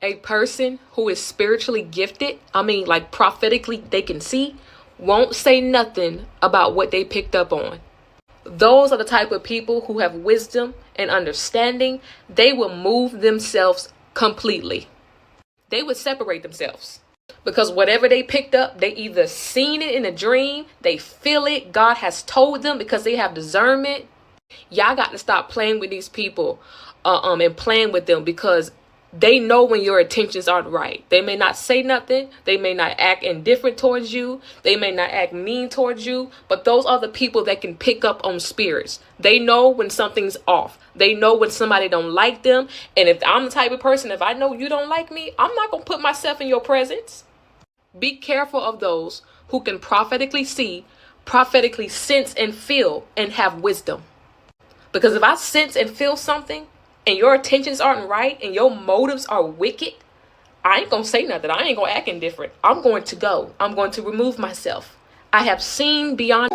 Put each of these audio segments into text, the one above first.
A person who is spiritually gifted, like prophetically they can see, won't say nothing about what they picked up on. Those are the type of people who have wisdom and understanding. They will move themselves completely. They would separate themselves. Because whatever they picked up, they either seen it in a dream, they feel it, God has told them because they have discernment. Y'all got to stop playing with these people and playing with them, because they know when your intentions aren't right. They may not say nothing. They may not act indifferent towards you. They may not act mean towards you. But those are the people that can pick up on spirits. They know when something's off. They know when somebody don't like them. And if I'm the type of person, if I know you don't like me, I'm not going to put myself in your presence. Be careful of those who can prophetically see, prophetically sense and feel, and have wisdom. Because if I sense and feel something, and your intentions aren't right, and your motives are wicked, I ain't gonna say nothing. I ain't gonna act indifferent. I'm going to go. I'm going to remove myself. I have seen beyond.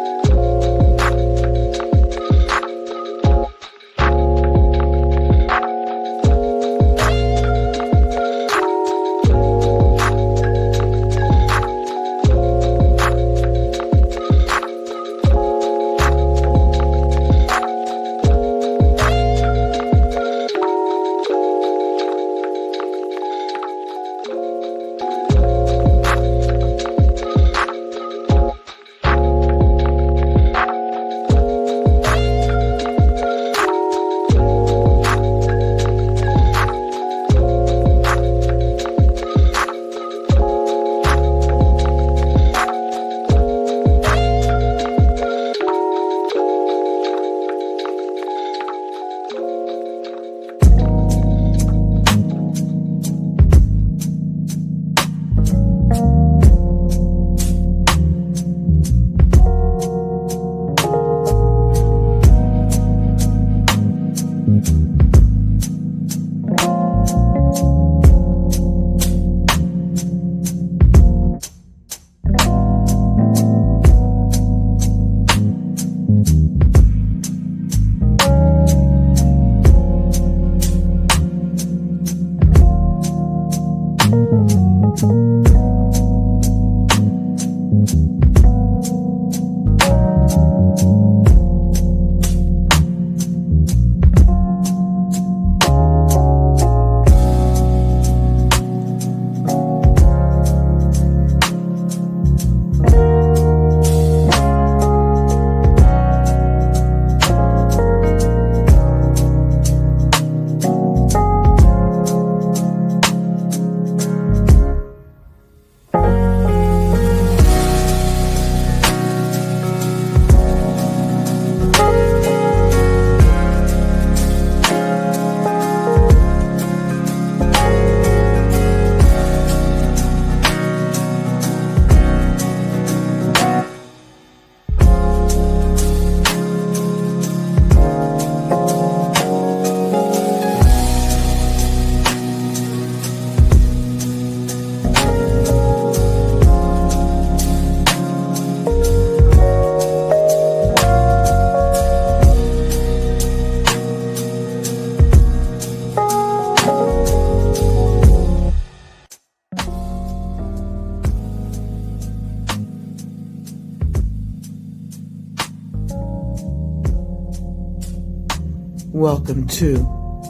Welcome to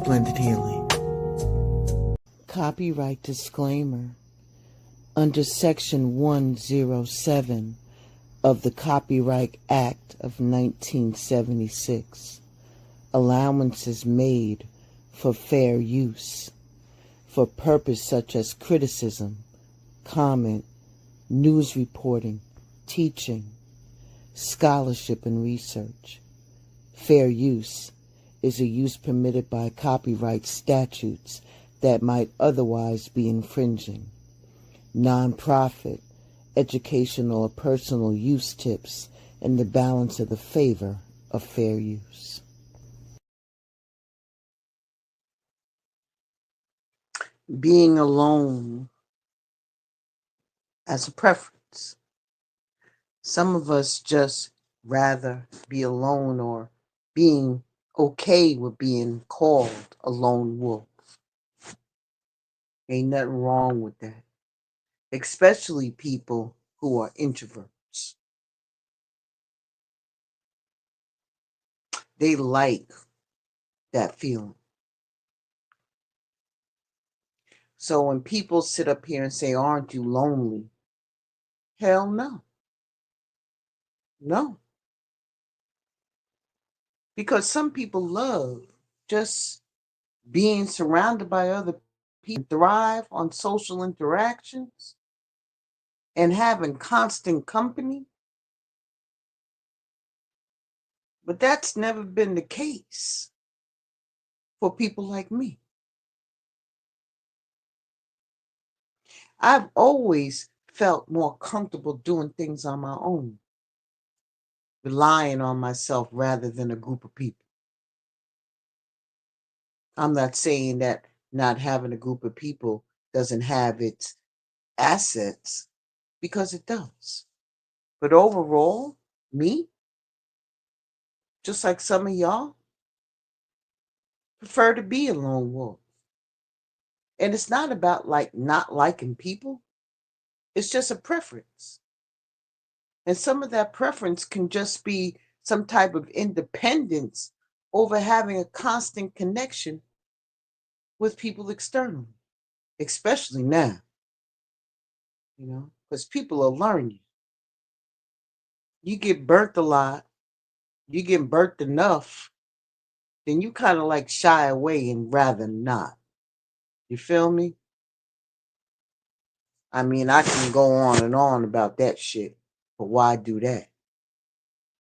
Blended Healing. Copyright disclaimer. Under Section 107 of the Copyright Act of 1976, allowances made for fair use, for purpose such as criticism, comment, news reporting, teaching, scholarship, and research. Fair use is a use permitted by copyright statutes that might otherwise be infringing. Non-profit, educational, or personal use tips in the balance of the favor of fair use. Being alone as a preference. Some of us just rather be alone, or being okay with being called a lone wolf. Ain't nothing wrong with that, especially people who are introverts. They like that feeling. So when people sit up here and say, "Aren't you lonely?" Hell no. No. Because some people love just being surrounded by other people, thrive on social interactions and having constant company. But that's never been the case for people like me. I've always felt more comfortable doing things on my own, relying on myself rather than a group of people. I'm not saying that not having a group of people doesn't have its assets, because it does. But overall, me, just like some of y'all, prefer to be a lone wolf. And it's not about like not liking people, it's just a preference. And some of that preference can just be some type of independence over having a constant connection with people externally, especially now, because people are learning. You get burnt a lot, you get burnt enough, then you kind of like shy away and rather not. You feel me? I mean, I can go on about that shit, but why do that?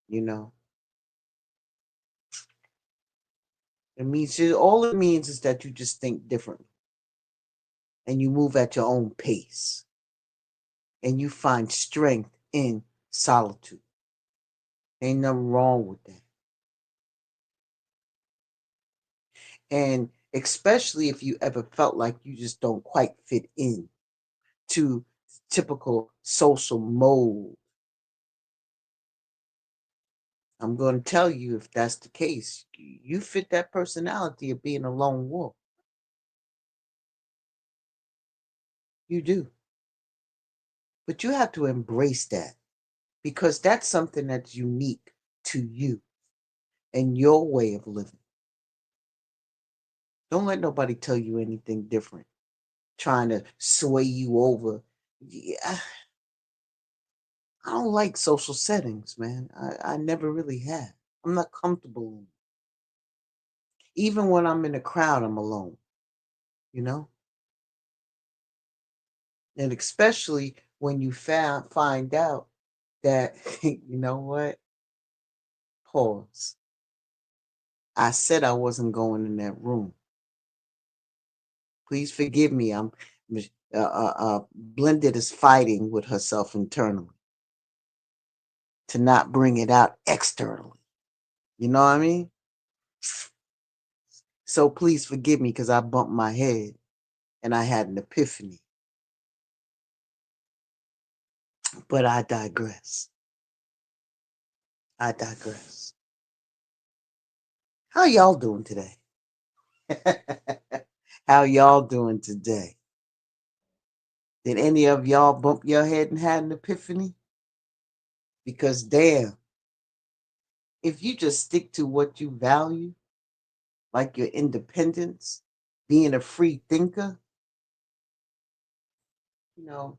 You know, all it means is that you just think differently and you move at your own pace and you find strength in solitude. Ain't nothing wrong with that. And especially if you ever felt like you just don't quite fit in to typical social mold, I'm going to tell you, if that's the case, you fit that personality of being a lone wolf. You do. But you have to embrace that, because that's something that's unique to you and your way of living. Don't let nobody tell you anything different, trying to sway you over. Yeah, I don't like social settings, man. I never really have. I'm not comfortable in it. Even when I'm in a crowd, I'm alone, you know? And especially when you find out that, you know what? Pause. I said I wasn't going in that room. Please forgive me. I'm Blended is fighting with herself internally to not bring it out externally. You know what I mean? So please forgive me because I bumped my head and I had an epiphany. But I digress. I digress. How y'all doing today? How y'all doing today? Did any of y'all bump your head and had an epiphany? Because damn, if you just stick to what you value, like your independence, being a free thinker, you know,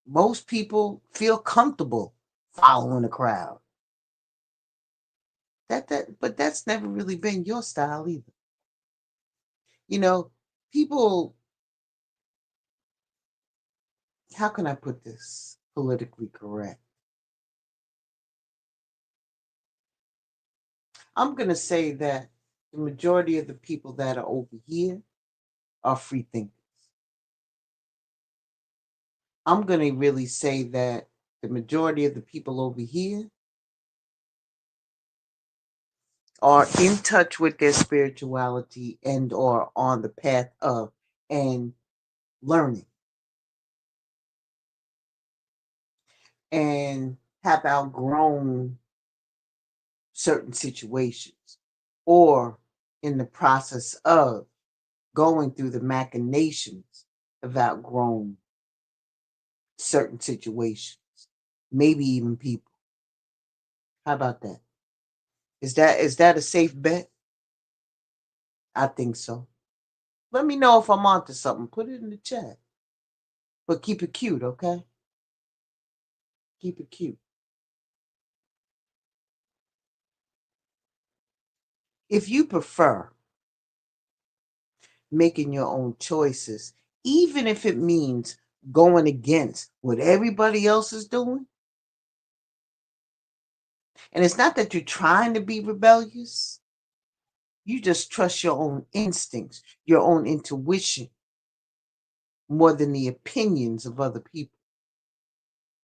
most people feel comfortable following a crowd. But that's never really been your style either. You know, people, how can I put this politically correct? I'm going to say that the majority of the people that are over here are free thinkers. I'm going to really say that the majority of the people over here are in touch with their spirituality and or on the path of and learning and have outgrown certain situations or in the process of going through the machinations have outgrown certain situations, maybe even people. How about that? Is that a safe bet? I think so. Let me know if I'm onto something. Put it in the chat. But keep it cute, okay? Keep it cute. If you prefer making your own choices, even if it means going against what everybody else is doing, and it's not that you're trying to be rebellious, you just trust your own instincts, your own intuition, more than the opinions of other people.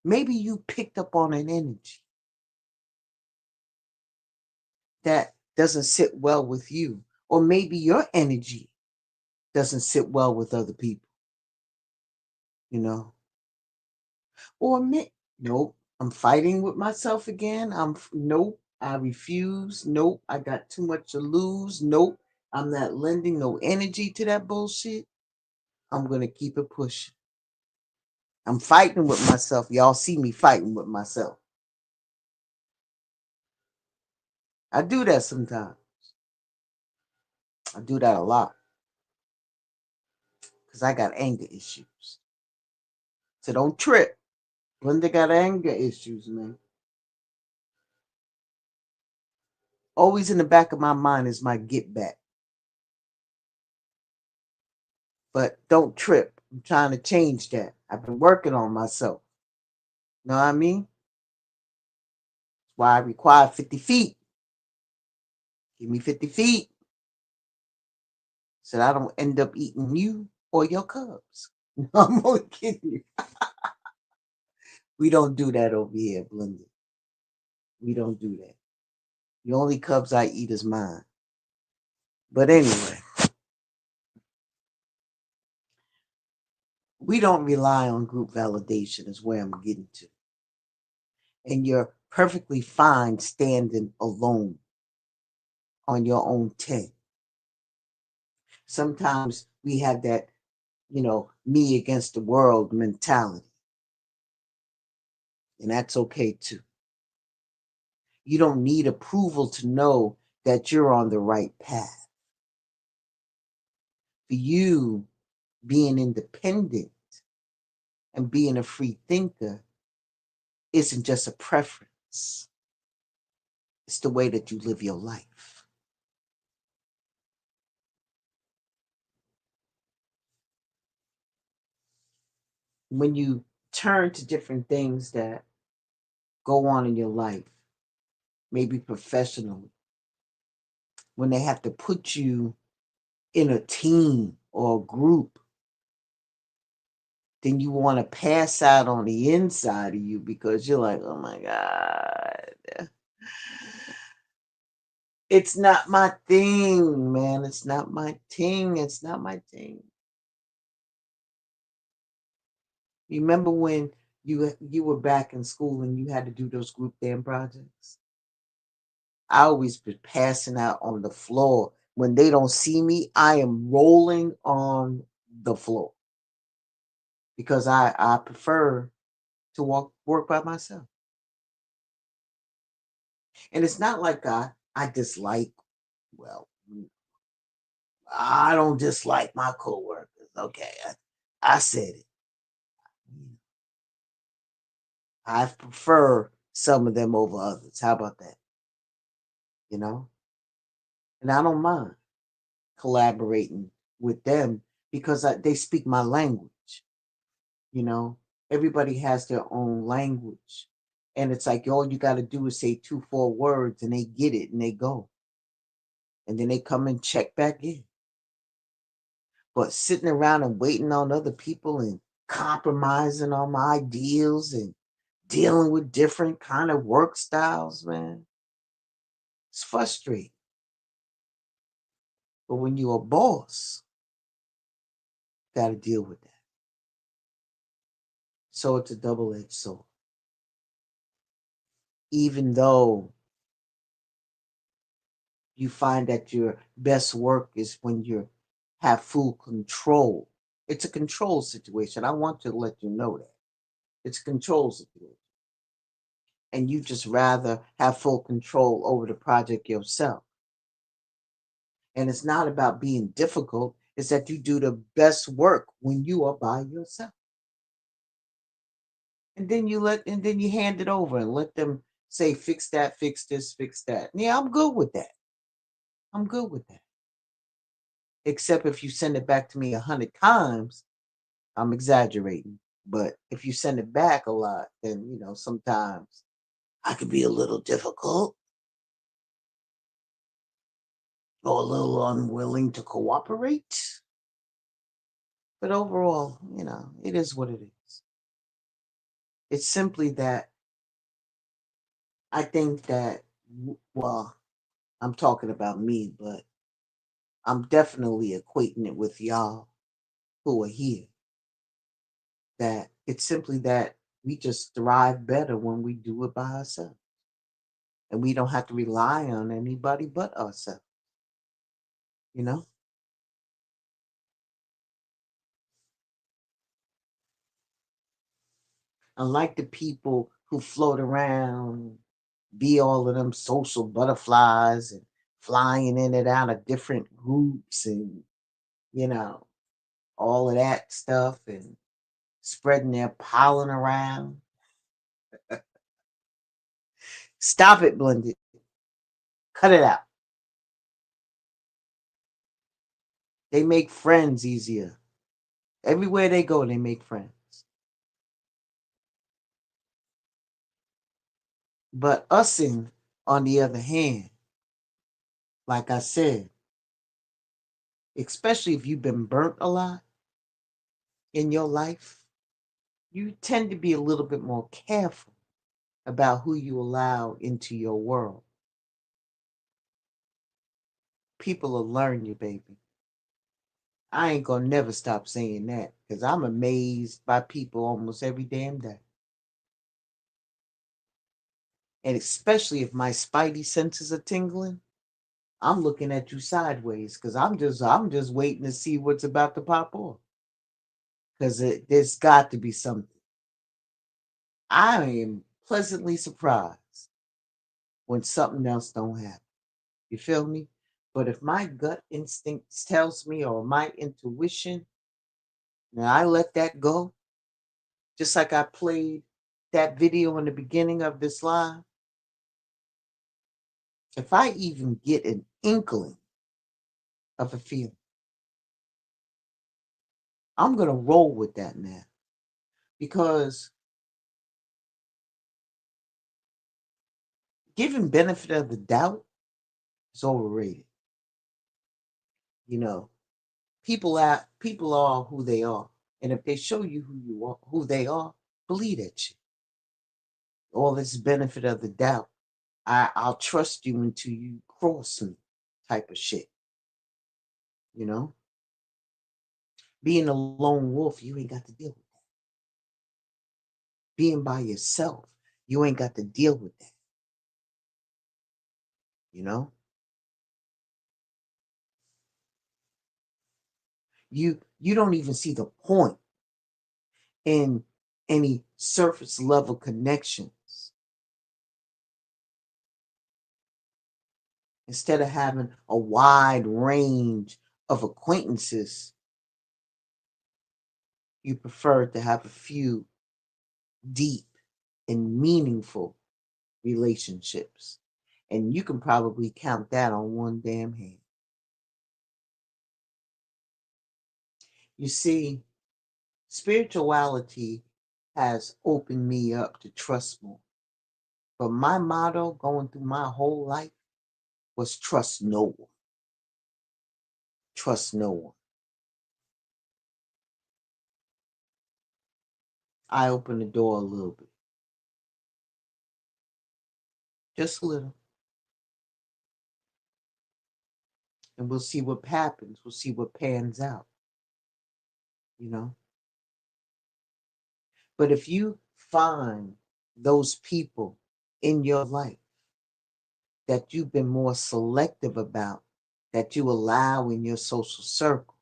Maybe you picked up on an energy that doesn't sit well with you, or maybe your energy doesn't sit well with other people, you know. Or nope, I'm fighting with myself again. Nope, I refuse. Nope, I got too much to lose. Nope, I'm not lending no energy to that bullshit. I'm gonna keep it pushing. I'm fighting with myself. Y'all see me fighting with myself. I do that sometimes. I do that a lot because I got anger issues. So don't trip. When they got anger issues, man. Always in the back of my mind is my get back. But don't trip. I'm trying to change that. I've been working on myself. Know what I mean? That's why I require 50 feet. Give me 50 feet so that I don't end up eating you or your cubs. No, I'm only kidding you. We don't do that over here, Blended. We don't do that. The only cubs I eat is mine. But anyway, we don't rely on group validation, is where I'm getting to. And you're perfectly fine standing alone on your own 10. Sometimes we have that, me against the world mentality. And that's okay too. You don't need approval to know that you're on the right path. For you, being independent and being a free thinker isn't just a preference, it's the way that you live your life. When you turn to different things that go on in your life, maybe professionally, when they have to put you in a team or a group, then you want to pass out on the inside of you because you're like, oh my God. It's not my thing, man. It's not my thing. It's not my thing. You remember when you were back in school and you had to do those group dance projects? I always be passing out on the floor. When they don't see me, I am rolling on the floor because I prefer to work by myself. And it's not like I dislike, well, I don't dislike my coworkers. Okay, I said it. I prefer some of them over others. How about that? You know? And I don't mind collaborating with them because they speak my language. You know, everybody has their own language. And it's like all you got to do is say 2, 4 words and they get it and they go. And then they come and check back in. But sitting around and waiting on other people and compromising on my ideals and dealing with different kind of work styles, man, it's frustrating. But when you're a boss, you got to deal with that. So it's a double-edged sword. Even though you find that your best work is when you're have full control. It's a control situation. I want to let you know that. It's a control situation. And you just rather have full control over the project yourself. And it's not about being difficult, it's that you do the best work when you are by yourself. And then you hand it over and let them say, fix that, fix this, fix that. Yeah, I'm good with that. I'm good with that. Except if you send it back to me 100 times, I'm exaggerating. But if you send it back a lot, then sometimes I could be a little difficult or a little unwilling to cooperate. But overall, it is what it is. It's simply that I think that, well, I'm talking about me, but I'm definitely equating it with y'all who are here. That it's simply that we just thrive better when we do it by ourselves. And we don't have to rely on anybody but ourselves, you know? Unlike the people who float around, be all of them social butterflies and flying in and out of different groups and, you know, all of that stuff and spreading their pollen around. Stop it, Blended. Cut it out. They make friends easier. Everywhere they go, they make friends. But using, on the other hand, like I said, especially if you've been burnt a lot in your life, you tend to be a little bit more careful about who you allow into your world. People will learn you, baby. I ain't gonna never stop saying that because I'm amazed by people almost every damn day. And especially if my spidey senses are tingling, I'm looking at you sideways because I'm just waiting to see what's about to pop off. Because there's got to be something. I am pleasantly surprised when something else don't happen. You feel me? But if my gut instinct tells me or my intuition, now I let that go, just like I played that video in the beginning of this live. If I even get an inkling of a feeling, I'm gonna roll with that now because giving benefit of the doubt is overrated. You know, people are who they are, and if they show you who they are, believe that shit. All this benefit of the doubt, I'll trust you until you cross me, type of shit. You know, being a lone wolf, you ain't got to deal with that. Being by yourself, you ain't got to deal with that. You know, you don't even see the point in any surface level connections. Instead of having a wide range of acquaintances, you prefer to have a few deep and meaningful relationships. And you can probably count that on one damn hand. You see, spirituality has opened me up to trust more. But my motto going through my whole life was trust no one. Trust no one. I opened the door a little bit, just a little, and we'll see what happens. We'll see what pans out, you know. But if you find those people in your life that you've been more selective about, that you allow in your social circle,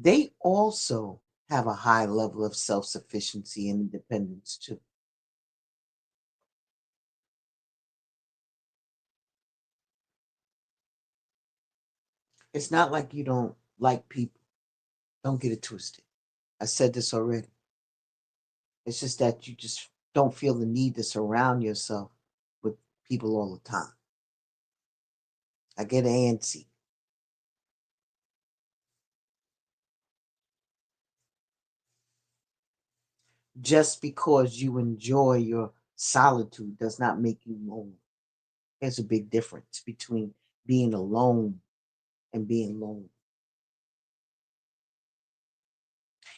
they also have a high level of self sufficiency and independence too. It's not like you don't like people. Don't get it twisted. I said this already. It's just that you just don't feel the need to surround yourself with people all the time. I get antsy. Just because you enjoy your solitude does not make you lonely. There's a big difference between being alone and being lonely.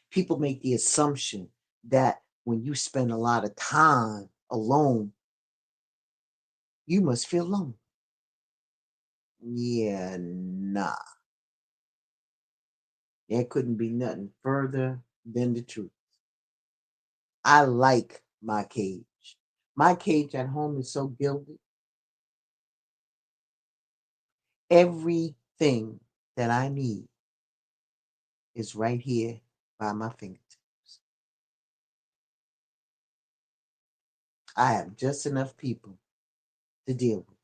People make the assumption that when you spend a lot of time alone, you must feel lonely. Yeah, nah. There couldn't be nothing further than the truth. I like my cage. My cage at home is so gilded. Everything that I need is right here by my fingertips. I have just enough people to deal with.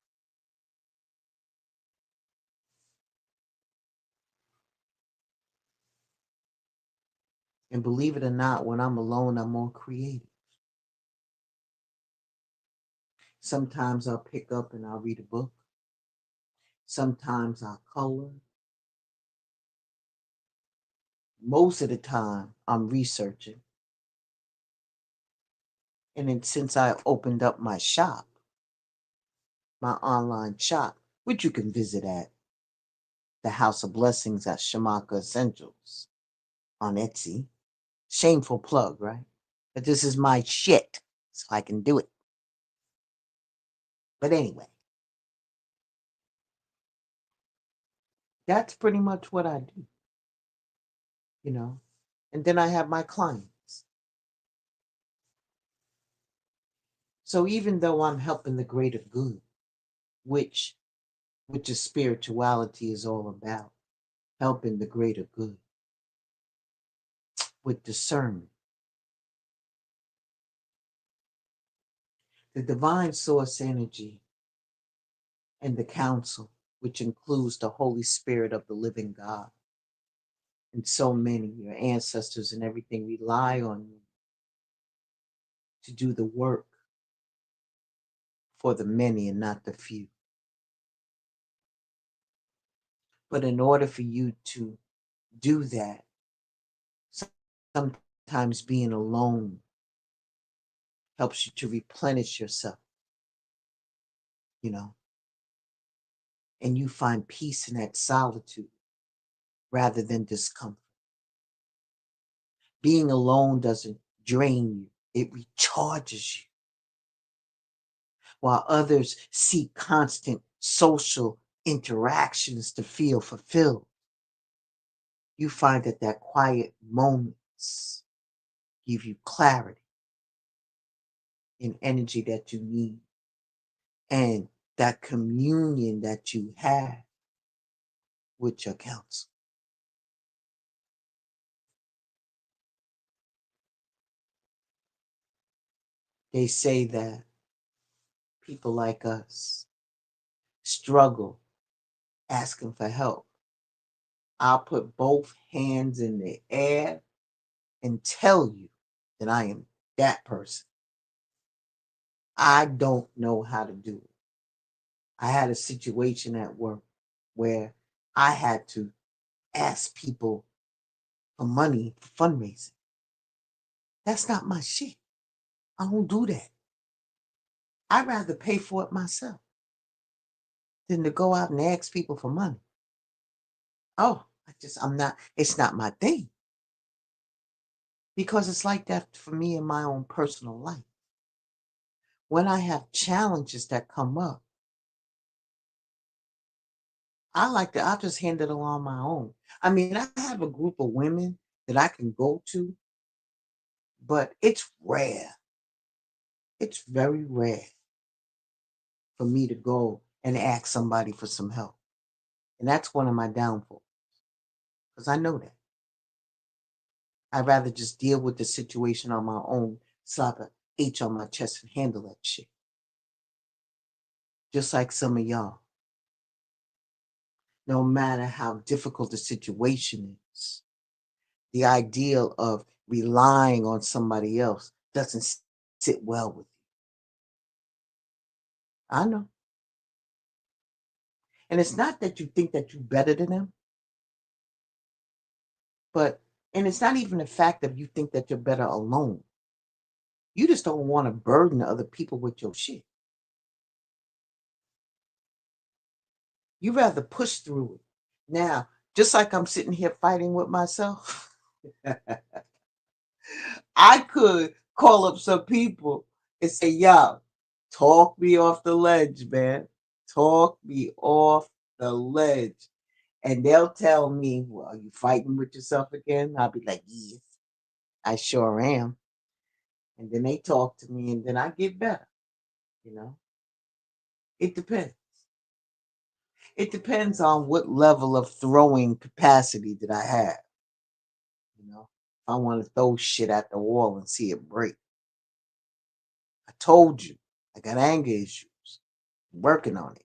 And believe it or not, when I'm alone, I'm more creative. Sometimes I'll pick up and I'll read a book. Sometimes I'll color. Most of the time, I'm researching. And then since I opened up my shop, my online shop, which you can visit at the House of Blessings at Shamaka Essentials on Etsy. Shameful plug, right? But this is my shit, so I can do it. But anyway, that's pretty much what I do, you know. And then I have my clients. So even though I'm helping the greater good, which which is spirituality is all about, helping the greater good with discernment. The divine source energy and the council, which includes the Holy Spirit of the living God, and so many, your ancestors and everything rely on you to do the work for the many and not the few. But in order for you to do that, sometimes being alone helps you to replenish yourself, you know, and you find peace in that solitude rather than discomfort. Being alone doesn't drain you, it recharges you. While others seek constant social interactions to feel fulfilled, you find that quiet moments give you clarity and energy that you need, and that communion that you have with your counsel. They say that people like us struggle asking for help. I'll put both hands in the air and tell you that I am that person. I don't know how to do it. I had a situation at work where I had to ask people for money for fundraising. That's not my shit. I don't do that. I'd rather pay for it myself than to go out and ask people for money. Oh, it's not my thing. Because it's like that for me in my own personal life. When I have challenges that come up, I'll just handle it on my own. I mean, I have a group of women that I can go to, but it's rare. It's very rare for me to go and ask somebody for some help. And that's one of my downfalls because I know that. I'd rather just deal with the situation on my own, slap a H on my chest and handle that shit. Just like some of y'all. No matter how difficult the situation is, the ideal of relying on somebody else doesn't sit well with you. I know. And it's not that you think that you're better than them, but, and it's not even the fact that you think that you're better alone. You just don't want to burden other people with your shit. You rather push through it. Now, just like I'm sitting here fighting with myself, I could call up some people and say, yo, talk me off the ledge, man. Talk me off the ledge. And they'll tell me, well, are you fighting with yourself again? I'll be like, yes, I sure am. And then they talk to me and then I get better, you know? It depends. It depends on what level of throwing capacity that I have. You know, if I want to throw shit at the wall and see it break. I told you, I got anger issues. I'm working on it.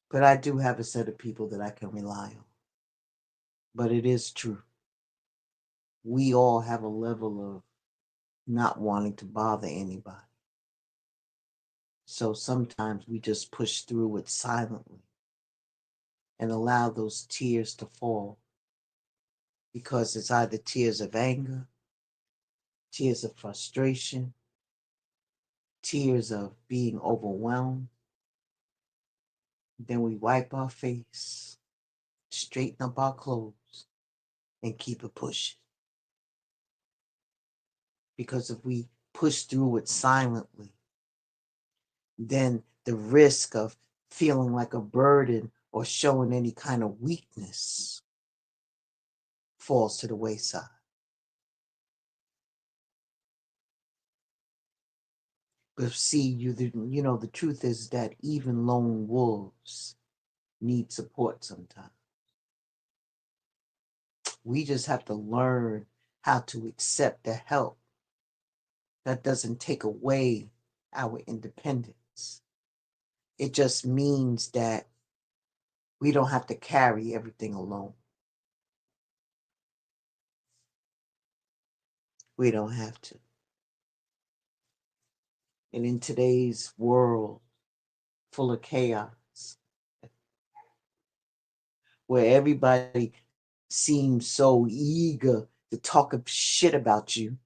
But I do have a set of people that I can rely on. But it is true. We all have a level of not wanting to bother anybody. So sometimes we just push through it silently and allow those tears to fall because it's either tears of anger, tears of frustration, tears of being overwhelmed. Then we wipe our face, straighten up our clothes, and keep it pushing. Because if we push through it silently, then the risk of feeling like a burden or showing any kind of weakness falls to the wayside. But see, the truth is that even lone wolves need support sometimes. We just have to learn how to accept the help. That doesn't take away our independence. It just means that we don't have to carry everything alone. We don't have to. And in today's world full of chaos, where everybody seems so eager to talk shit about you,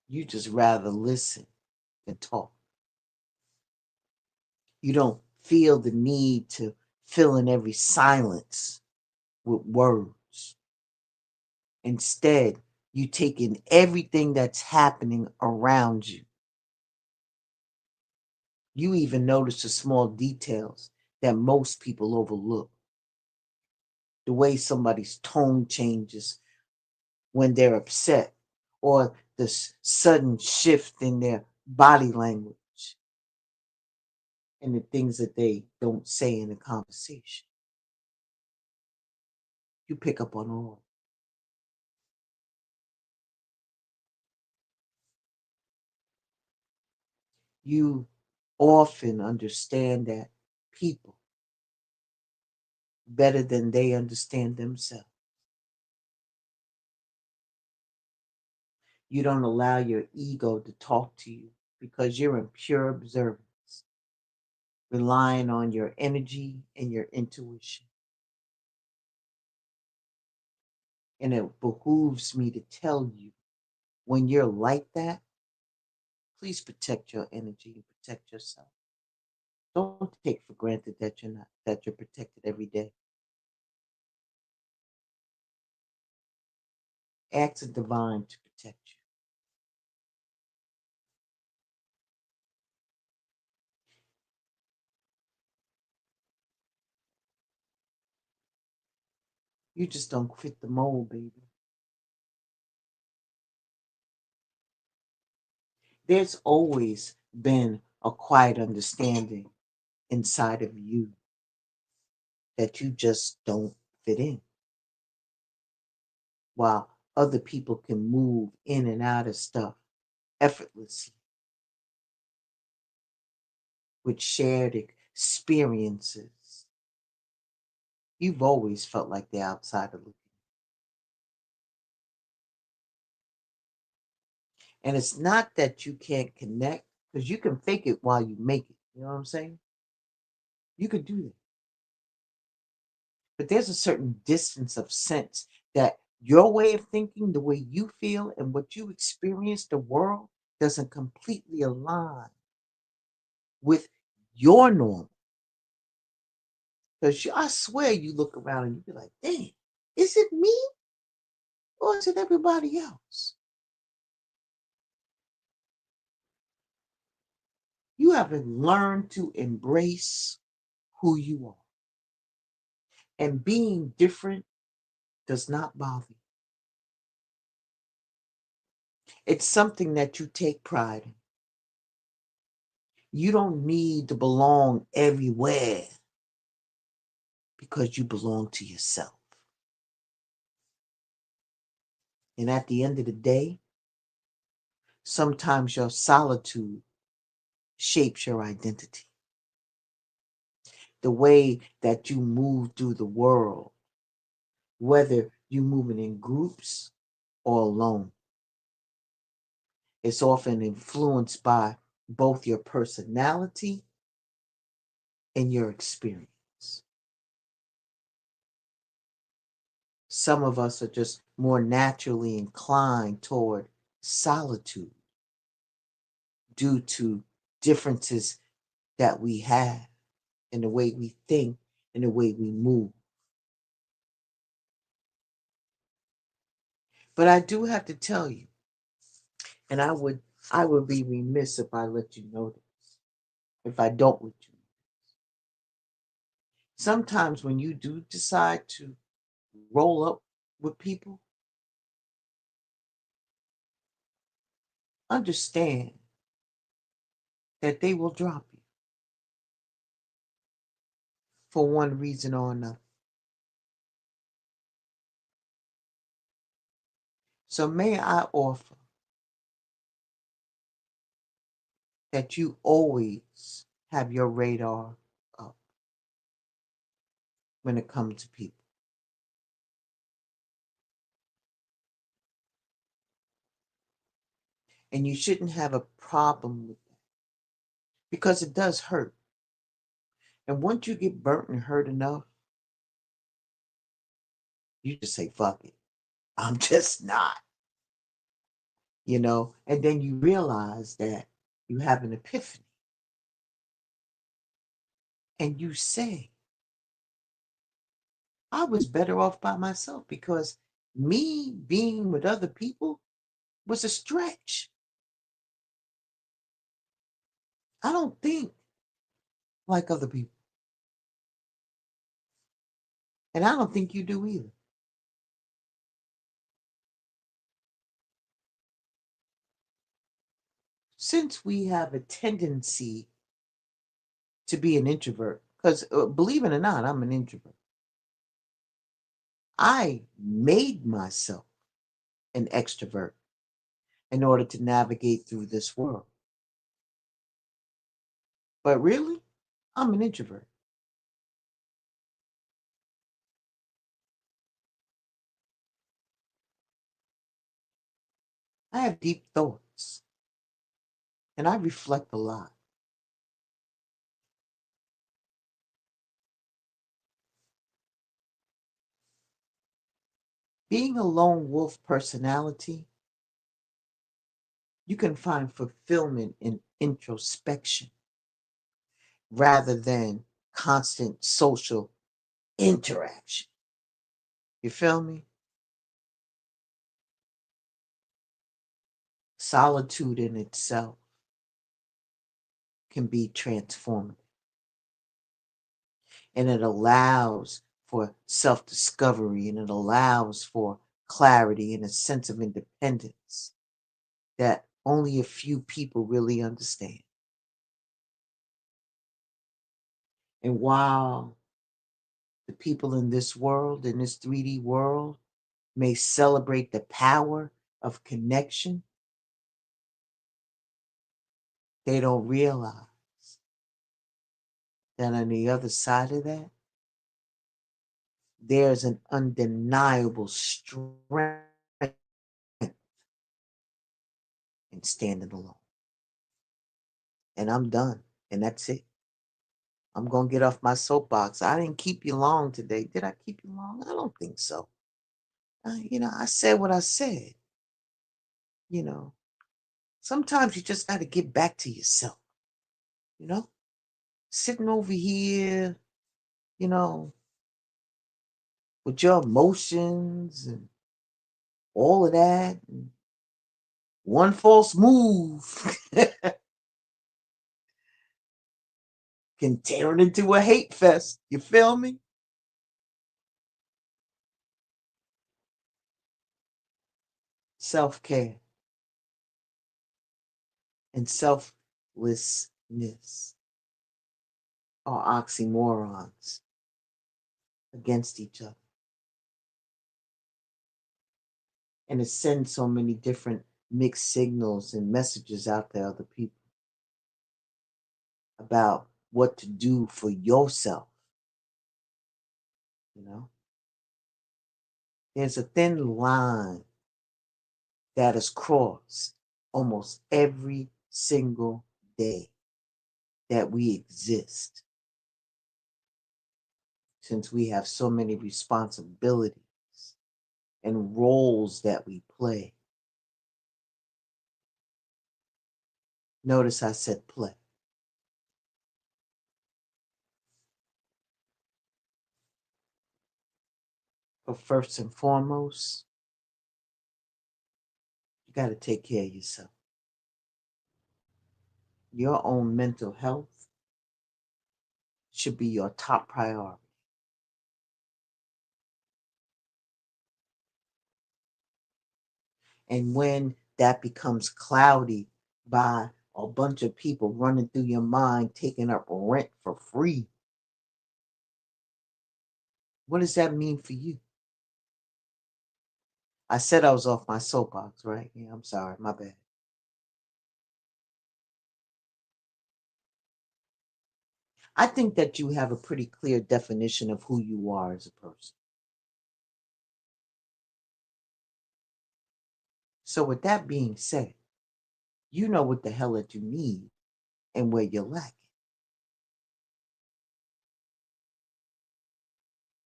you just rather listen than talk. You don't feel the need to fill in every silence with words. Instead, you take in everything that's happening around you. You even notice the small details that most people overlook. The way somebody's tone changes when they're upset, or the sudden shift in their body language, and the things that they don't say in a conversation. You pick up on all. You often understand that people better than they understand themselves. You don't allow your ego to talk to you because you're in pure observance, relying on your energy and your intuition. And it behooves me to tell you, when you're like that, please protect your energy and protect yourself. Don't take for granted that you're protected every day. Ask the divine to protect you. You just don't fit the mold, baby. There's always been a quiet understanding inside of you that you just don't fit in, while other people can move in and out of stuff effortlessly with shared experiences. You've always felt like the outsider looking. And it's not that you can't connect, because you can fake it while you make it. You know what I'm saying? You could do that. But there's a certain distance of sense that your way of thinking, the way you feel, and what you experience the world doesn't completely align with your norm. Because I swear you look around and you be like, dang, is it me or is it everybody else? You haven't learned to embrace who you are. And being different does not bother you. It's something that you take pride in. You don't need to belong everywhere because you belong to yourself. And at the end of the day, sometimes your solitude shapes your identity. The way that you move through the world, whether you're moving in groups or alone, it's often influenced by both your personality and your experience. Some of us are just more naturally inclined toward solitude due to differences that we have in the way we think and the way we move. But I do have to tell you, and I would be remiss if I let you know this, if I don't let you. Sometimes when you do decide to roll up with people, understand that they will drop you for one reason or another. So may I offer that you always have your radar up when it comes to people. And you shouldn't have a problem with that because it does hurt. And once you get burnt and hurt enough, you just say, fuck it. I'm just not, and then you realize that you have an epiphany and you say, I was better off by myself because me being with other people was a stretch. I don't think like other people. And I don't think you do either. Since we have a tendency to be an introvert, because believe it or not, I'm an introvert. I made myself an extrovert in order to navigate through this world. But really, I'm an introvert. I have deep thoughts and I reflect a lot. Being a lone wolf personality, you can find fulfillment in introspection rather than constant social interaction. You feel me? Solitude in itself can be transformative and it allows for self discovery and it allows for clarity and a sense of independence that only a few people really understand. And while the people in this world, in this 3D world, may celebrate the power of connection, they don't realize that on the other side of that, there's an undeniable strength in standing alone. And I'm done. And that's it. I'm going to get off my soapbox. I didn't keep you long today. Did I keep you long? I don't think so. I said what I said. You know, sometimes you just got to get back to yourself. You know, sitting over here, you know, with your emotions and all of that. And one false move can tear it into a hate fest. You feel me? Self care and selflessness are oxymorons against each other. And it sends so many different mixed signals and messages out to other people about what to do for yourself. You know, there's a thin line that is crossed almost every single day that we exist, since we have so many responsibilities and roles that we play. Notice I said play. But first and foremost, you got to take care of yourself. Your own mental health should be your top priority. And when that becomes cloudy by a bunch of people running through your mind, taking up rent for free, what does that mean for you? I said I was off my soapbox, right? Yeah, I'm sorry, my bad. I think that you have a pretty clear definition of who you are as a person. So, with that being said, you know what the hell that you need and where you're lacking.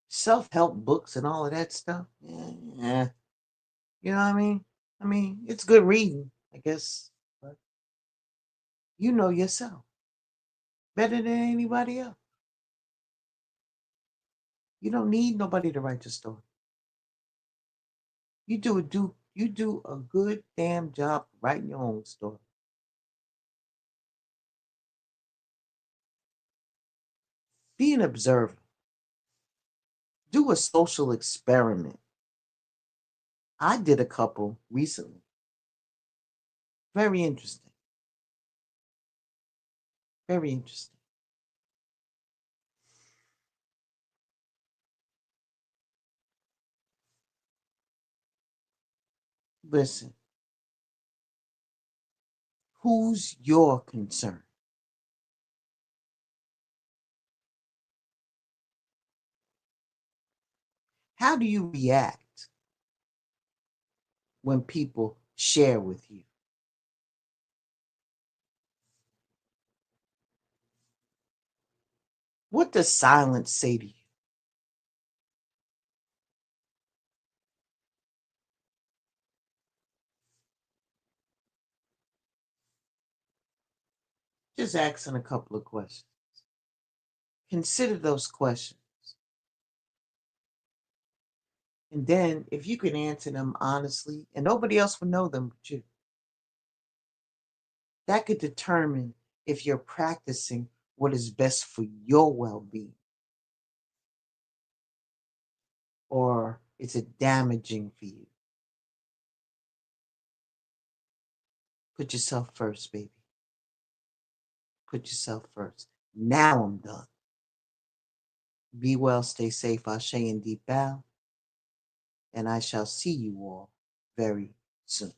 Self help books and all of that stuff, yeah, you know what I mean? I mean, it's good reading, I guess, but you know yourself better than anybody else. You don't need nobody to write your story. You do a good damn job writing your own story. Be an observer. Do a social experiment. I did a couple recently. Very interesting. Very interesting. Listen, who's your concern? How do you react when people share with you? What does silence say to you? Just asking a couple of questions. Consider those questions. And then, if you can answer them honestly, and nobody else will know them but you, that could determine if you're practicing what is best for your well being, or is it damaging for you? Put yourself first, baby. Put yourself first. Now I'm done. Be well, stay safe, Ashe and deep bow, and I shall see you all very soon.